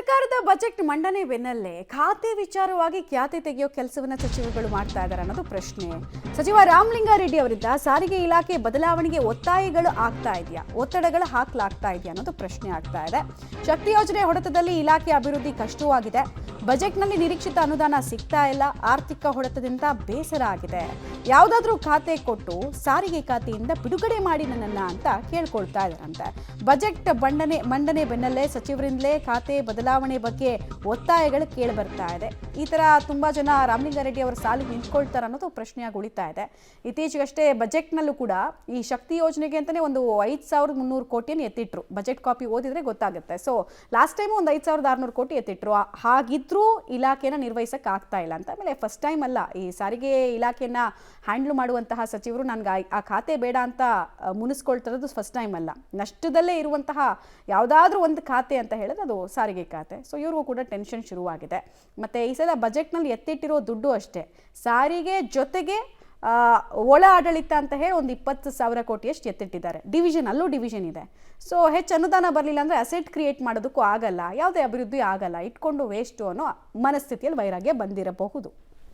ಸರ್ಕಾರದ ಬಜೆಟ್ ಮಂಡನೆ ಬೆನ್ನಲ್ಲೇ ಖಾತೆ ವಿಚಾರವಾಗಿ ಖ್ಯಾತಿ ತೆಗೆಯೋ ಕೆಲಸವನ್ನ ಸಚಿವರುಗಳು ಮಾಡ್ತಾ ಇದ್ದಾರೆ ಅನ್ನೋದು ಪ್ರಶ್ನೆ. ಸಚಿವ ರಾಮಲಿಂಗಾರೆಡ್ಡಿ ಅವರಿಂದ ಸಾರಿಗೆ ಇಲಾಖೆ ಬದಲಾವಣೆಗೆ ಒತ್ತಾಯಗಳು ಆಗ್ತಾ ಇದೆಯಾ, ಒತ್ತಡಗಳು ಹಾಕಲಾಗ್ತಾ ಇದೆಯಾ ಅನ್ನೋದು ಪ್ರಶ್ನೆ ಆಗ್ತಾ ಇದೆ. ಶಕ್ತಿ ಯೋಜನೆ ಹೊಡೆತದಲ್ಲಿ ಇಲಾಖೆ ಅಭಿವೃದ್ಧಿ ಕಷ್ಟವಾಗಿದೆ. ಬಜೆಟ್ನಲ್ಲಿ ನಿರೀಕ್ಷಿತ ಅನುದಾನ ಸಿಗ್ತಾ ಇಲ್ಲ. ಆರ್ಥಿಕ ಹೊಡೆತದಿಂದ ಬೇಸರ ಆಗಿದೆ. ಯಾವುದಾದ್ರೂ ಖಾತೆ ಕೊಟ್ಟು ಸಾರಿಗೆ ಖಾತೆಯಿಂದ ಬಿಡುಗಡೆ ಮಾಡಿ ನನ್ನನ್ನ ಅಂತ ಕೇಳ್ಕೊಳ್ತಾ ಇದ್ದಾರಂತೆ. ಬಜೆಟ್ ಮಂಡನೆ ಬೆನ್ನಲ್ಲೇ ಸಚಿವರಿಂದಲೇ ಖಾತೆ ಬದಲಾವಣೆ ಬಗ್ಗೆ ಒತ್ತಾಯಗಳು ಕೇಳಿ ಬರ್ತಾ ಇದೆ. ಈ ತರ ತುಂಬಾ ಜನ ರಾಮಲಿಂಗಾರೆಡ್ಡಿ ಅವರ ಸಾಲಿಗೆ ನಿಂತ್ಕೊಳ್ತಾರೆ ಅನ್ನೋದು ಪ್ರಶ್ನೆಯಾಗಿ ಉಳಿತಾ ಇದೆ. ಇತ್ತೀಚೆಗಷ್ಟೇ ಬಜೆಟ್ನಲ್ಲೂ ಕೂಡ ಈ ಶಕ್ತಿ ಯೋಜನೆಗೆ ಅಂತಾನೆ ಒಂದು 5,300 ಕೋಟಿಯನ್ನು ಎತ್ತಿಟ್ರು. ಬಜೆಟ್ ಕಾಪಿ ಓದಿದ್ರೆ ಗೊತ್ತಾಗುತ್ತೆ. ಸೊ ಲಾಸ್ಟ್ ಟೈಮ್ ಒಂದು 5,600 ಕೋಟಿ ಎತ್ತಿಟ್ರು. ಹಾಗಿದ್ರೂ ಇಲಾಖೆನ ನಿರ್ವಹಿಸಕ್ ಆಗ್ತಾ ಇಲ್ಲ ಅಂತ. ಆಮೇಲೆ ಫಸ್ಟ್ ಟೈಮ್ ಅಲ್ಲ, ಈ ಸಾರಿಗೆ ಇಲಾಖೆನ ಹ್ಯಾಂಡಲ್ ಮಾಡುವಂತಹ ಸಚಿವರು ನನ್ಗೆ ಆ ಖಾತೆ ಬೇಡ ಅಂತ ಮುನಿಸ್ಕೊಳ್ತಿರೋದು ಫಸ್ಟ್ ಟೈಮ್ ಅಲ್ಲ. ನಷ್ಟದಲ್ಲೇ ಇರುವಂತಹ ಯಾವುದಾದ್ರೂ ಒಂದು ಖಾತೆ ಅಂತ ಹೇಳಿದ್ರೆ ಅದು ಸಾರಿಗೆ ಖಾತೆ. ಸೊ ಇವ್ರಿಗೂ ಕೂಡ ಟೆನ್ಷನ್ ಶುರುವಾಗಿದೆ. ಮತ್ತೆ ಈ ಸಲ ಬಜೆಟ್ನಲ್ಲಿ ಎತ್ತಿಟ್ಟಿರೋ ದುಡ್ಡು ಅಷ್ಟೇ, ಸಾರಿಗೆ ಜೊತೆಗೆ ಒಳ ಆಡಳಿತ ಅಂತ ಹೇಳಿ ಒಂದು 20,000 ಕೋಟಿಯಷ್ಟು ಎತ್ತಿಟ್ಟಿದ್ದಾರೆ. ಅಲ್ಲೂ ಡಿವಿಷನ್ ಇದೆ. ಸೊ ಹೆಚ್ಚು ಅನುದಾನ ಬರಲಿಲ್ಲ ಅಂದರೆ ಅಸೆಟ್ ಕ್ರಿಯೇಟ್ ಮಾಡೋದಕ್ಕೂ ಆಗಲ್ಲ, ಯಾವುದೇ ಅಭಿವೃದ್ಧಿ ಆಗಲ್ಲ, ಇಟ್ಕೊಂಡು ವೇಸ್ಟು ಅನ್ನೋ ಮನಸ್ಥಿತಿಯಲ್ಲಿ ವೈರಾಗ್ಯ ಬಂದಿರಬಹುದು.